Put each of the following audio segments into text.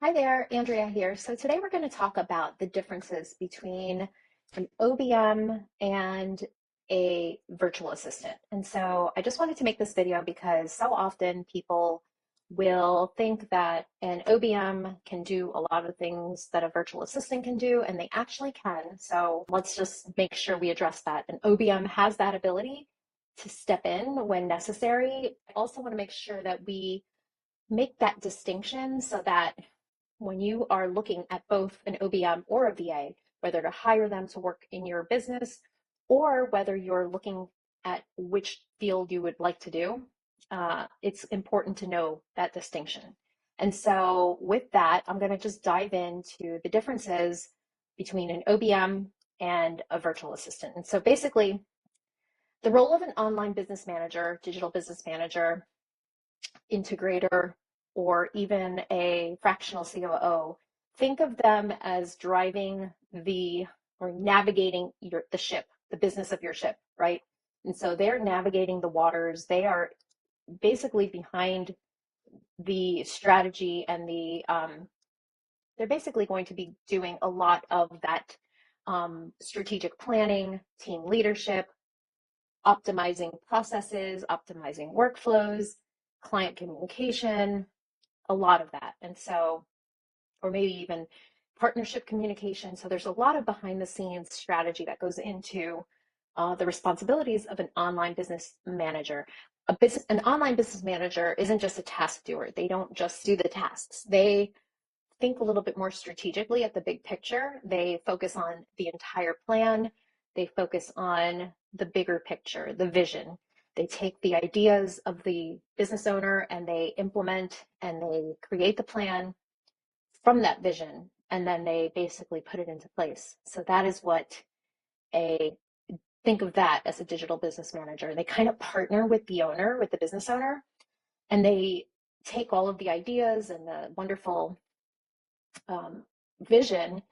Hi there, Andrea here. So today we're going to talk about the differences between an OBM and a virtual assistant. And so I just wanted to make this video because so often people will think that an OBM can do a lot of things that a virtual assistant can do, and they actually can. So let's just make sure we address that. An OBM has that ability to step in when necessary. I also want to make sure that we make that distinction so that when you are looking at both an OBM or a VA, whether to hire them to work in your business or whether you're looking at which field you would like to do, it's important to know that distinction. And so, with that, I'm going to just dive into the differences between an OBM and a virtual assistant. And so, basically, the role of an online business manager, digital business manager, integrator, or even a fractional COO, think of them as driving the or navigating the ship, the business of your ship, right? And so they're navigating the waters. They are basically behind the strategy and they're basically going to be doing a lot of that strategic planning, team leadership, optimizing processes, optimizing workflows, client communication, a lot of that. And so, or maybe even partnership communication. So there's a lot of behind the scenes strategy that goes into the responsibilities of an online business manager. An online business manager isn't just a task doer. They don't just do the tasks. They think a little bit more strategically at the big picture. They focus on the entire plan. They focus on the bigger picture, the vision. They take the ideas of the business owner and they implement and they create the plan from that vision, and then they basically put it into place. So that is what a think of that as a digital business manager. They kind of partner with the owner, with the business owner, and they take all of the ideas and the wonderful vision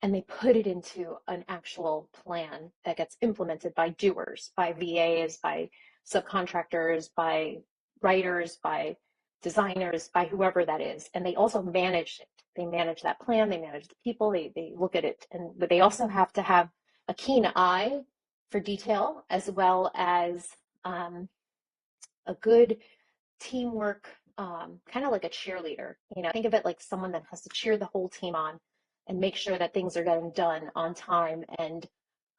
and they put it into an actual plan that gets implemented by doers, by VAs, by subcontractors, by writers, by designers, by whoever that is. And they also manage it. They manage that plan, they manage the people, they look at it. But they also have to have a keen eye for detail as well as a good teamwork, kind of like a cheerleader. Think of it like someone that has to cheer the whole team on and make sure that things are getting done on time and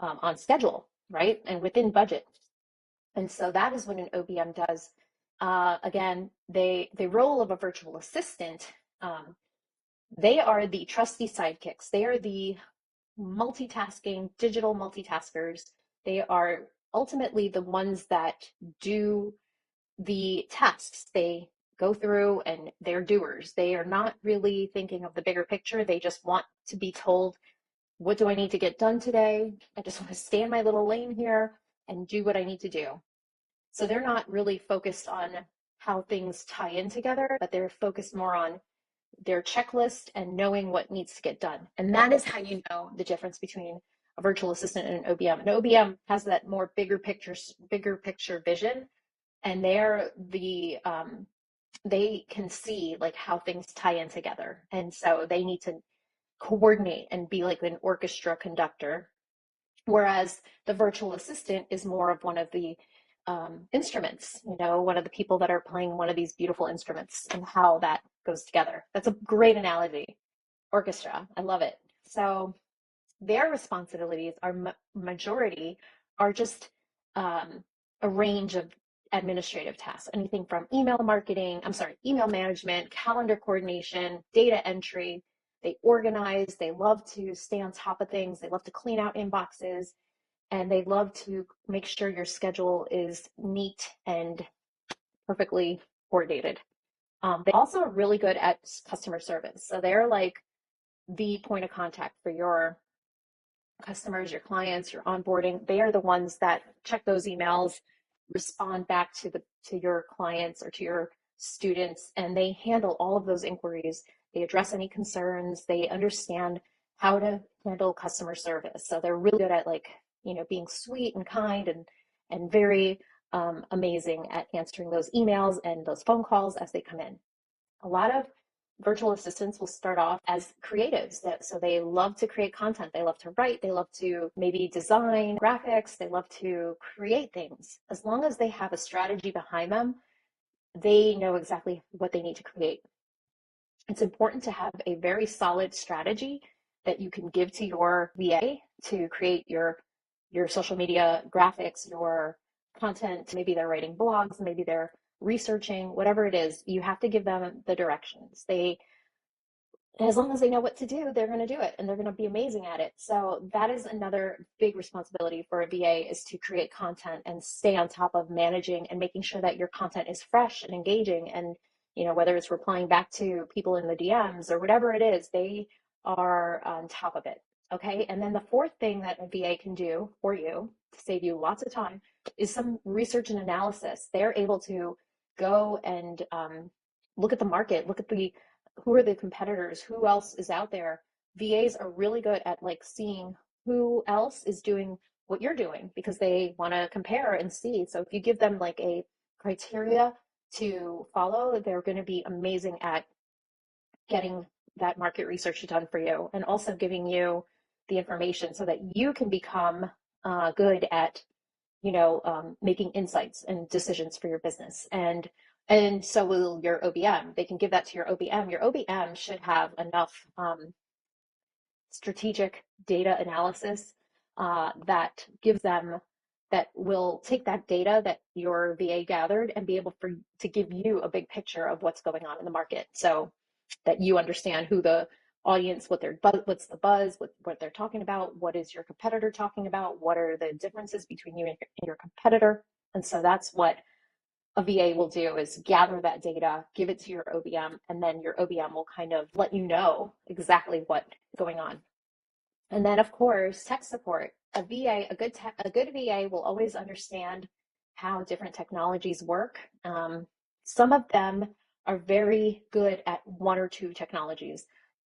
on schedule, right? And within budget. And so that is what an OBM does. Again, the role of a virtual assistant, they are the trusty sidekicks. They are the multitasking, digital multitaskers. They are ultimately the ones that do the tasks. They go through and they're doers. They are not really thinking of the bigger picture. They just want to be told, what do I need to get done today? I just want to stay in my little lane here and do what I need to do. So they're not really focused on how things tie in together, but they're focused more on their checklist and knowing what needs to get done. And that is how you know the difference between a virtual assistant and an OBM. An OBM has that more bigger picture vision, and they can see like how things tie in together, and so they need to coordinate and be like an orchestra conductor, whereas the virtual assistant is more of one of the instruments, one of the people that are playing one of these beautiful instruments and how that goes together. That's a great analogy. Orchestra, I love it. So their responsibilities are majority are just a range of administrative tasks, anything from email management, calendar coordination, data entry. They organize, they love to stay on top of things, they love to clean out inboxes, and they love to make sure your schedule is neat and perfectly coordinated. They also are really good at customer service. So they're like the point of contact for your customers, your clients, your onboarding. They are the ones that check those emails, respond back to your clients or to your students, and they handle all of those inquiries. They address any concerns. They understand how to handle customer service. So they're really good at being sweet and kind and very amazing at answering those emails and those phone calls as they come in. A lot of virtual assistants will start off as creatives. So they love to create content. They love to write. They love to maybe design graphics. They love to create things. As long as they have a strategy behind them, they know exactly what they need to create. It's important to have a very solid strategy that you can give to your VA to create your social media graphics, your content. Maybe they're writing blogs, maybe they're researching, whatever it is, you have to give them the directions. They As long as they know what to do, they're going to do it and they're going to be amazing at it. So that is another big responsibility for a VA, is to create content and stay on top of managing and making sure that your content is fresh and engaging. And, whether it's replying back to people in the DMs or whatever it is, they are on top of it. Okay. And then the fourth thing that a VA can do for you to save you lots of time is some research and analysis. They're able to go and look at the market, look at who are the competitors, who else is out there. VAs are really good at like seeing who else is doing what you're doing because they want to compare and see. So if you give them like a criteria to follow, they're going to be amazing at getting that market research done for you and also giving you the information so that you can become good at making insights and decisions for your business. And so will your OBM. They can give that to your OBM. Your OBM should have enough strategic data analysis that gives them, that will take that data that your VA gathered and be able to give you a big picture of what's going on in the market, so that you understand who the audience, what's the buzz, what they're talking about, what is your competitor talking about, what are the differences between you and your competitor. And so that's what a VA will do, is gather that data, give it to your OBM, and then your OBM will kind of let you know exactly what's going on. And then, of course, tech support. A good VA will always understand how different technologies work. Some of them are very good at one or two technologies.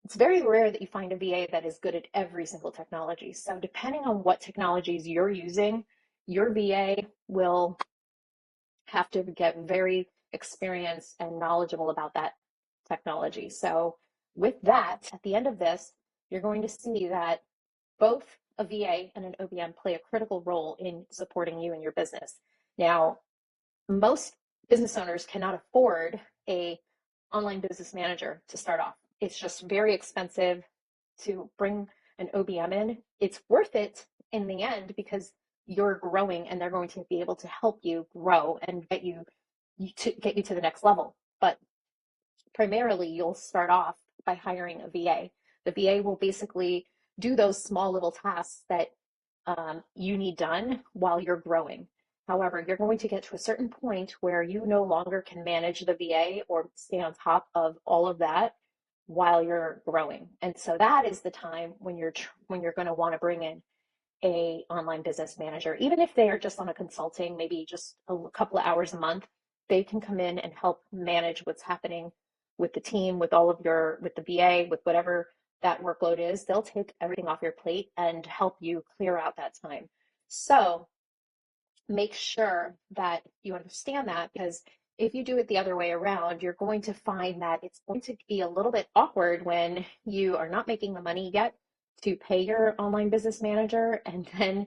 It's very rare that you find a VA that is good at every single technology. So depending on what technologies you're using, your VA will have to get very experienced and knowledgeable about that technology. So with that, at the end of this, you're going to see that both a VA and an OBM play a critical role in supporting you and your business. Now, most business owners cannot afford a online business manager to start off. It's just very expensive to bring an OBM in. It's worth it in the end because you're growing and they're going to be able to help you grow and get you to the next level. But primarily, you'll start off by hiring a VA. The VA will basically do those small little tasks that you need done while you're growing. However, you're going to get to a certain point where you no longer can manage the VA or stay on top of all of that while you're growing. And so that is the time when you're going to want to bring in a online business manager. Even if they are just on a consulting, maybe just a couple of hours a month, they can come in and help manage what's happening with the team, with the VA, with whatever that workload is. They'll take everything off your plate and help you clear out that time. So make sure that you understand that, because if you do it the other way around, you're going to find that it's going to be a little bit awkward when you are not making the money yet to pay your online business manager, and then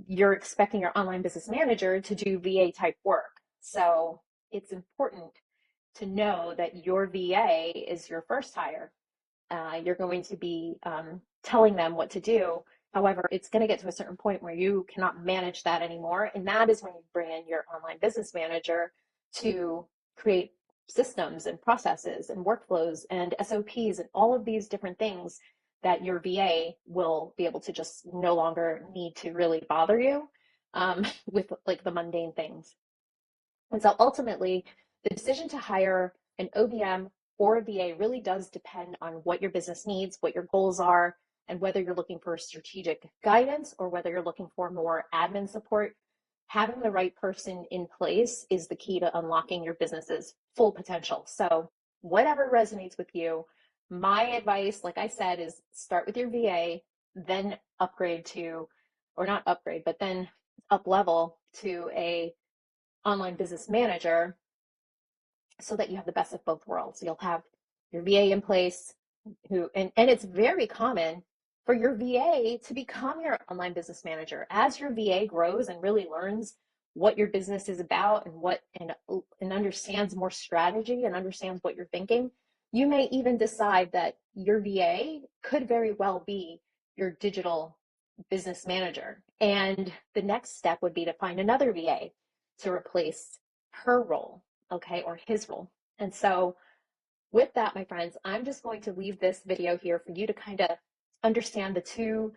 you're expecting your online business manager to do VA type work. So it's important to know that your VA is your first hire. You're going to be telling them what to do. However, it's going to get to a certain point where you cannot manage that anymore. And that is when you bring in your online business manager to create systems and processes and workflows and SOPs and all of these different things that your VA will be able to just no longer need to really bother you with like the mundane things. And so ultimately, the decision to hire an OBM or a VA really does depend on what your business needs, what your goals are, and whether you're looking for strategic guidance or whether you're looking for more admin support. Having the right person in place is the key to unlocking your business's full potential. So whatever resonates with you, my advice, like I said, is start with your VA, then upgrade to, or not upgrade, but then up level to a online business manager, so that you have the best of both worlds. You'll have your VA in place, and it's very common for your VA to become your online business manager. As your VA grows and really learns what your business is about and understands more strategy and understands what you're thinking, you may even decide that your VA could very well be your digital business manager. And the next step would be to find another VA to replace her role, okay, or his role. And so with that, my friends, I'm just going to leave this video here for you to kind of understand the two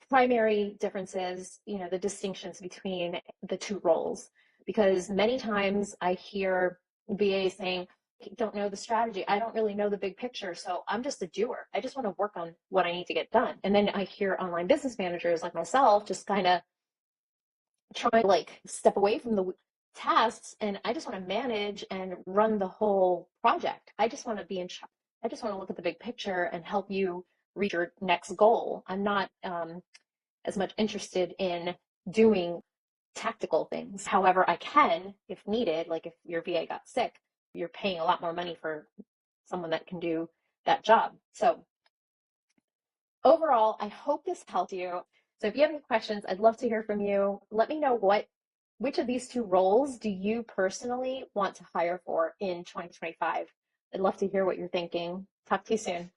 primary differences, the distinctions between the two roles. Because many times I hear VAs saying, I don't know the strategy. I don't really know the big picture. So I'm just a doer. I just want to work on what I need to get done. And then I hear online business managers like myself just kind of trying to like step away from the tasks, and I just want to manage and run the whole project. I just want to be in charge. I just want to look at the big picture and help you reach your next goal. I'm not as much interested in doing tactical things. However, I can if needed, like if your VA got sick, you're paying a lot more money for someone that can do that job. So overall, I hope this helped you. So if you have any questions, I'd love to hear from you. Let me know which of these two roles do you personally want to hire for in 2025? I'd love to hear what you're thinking. Talk to you soon.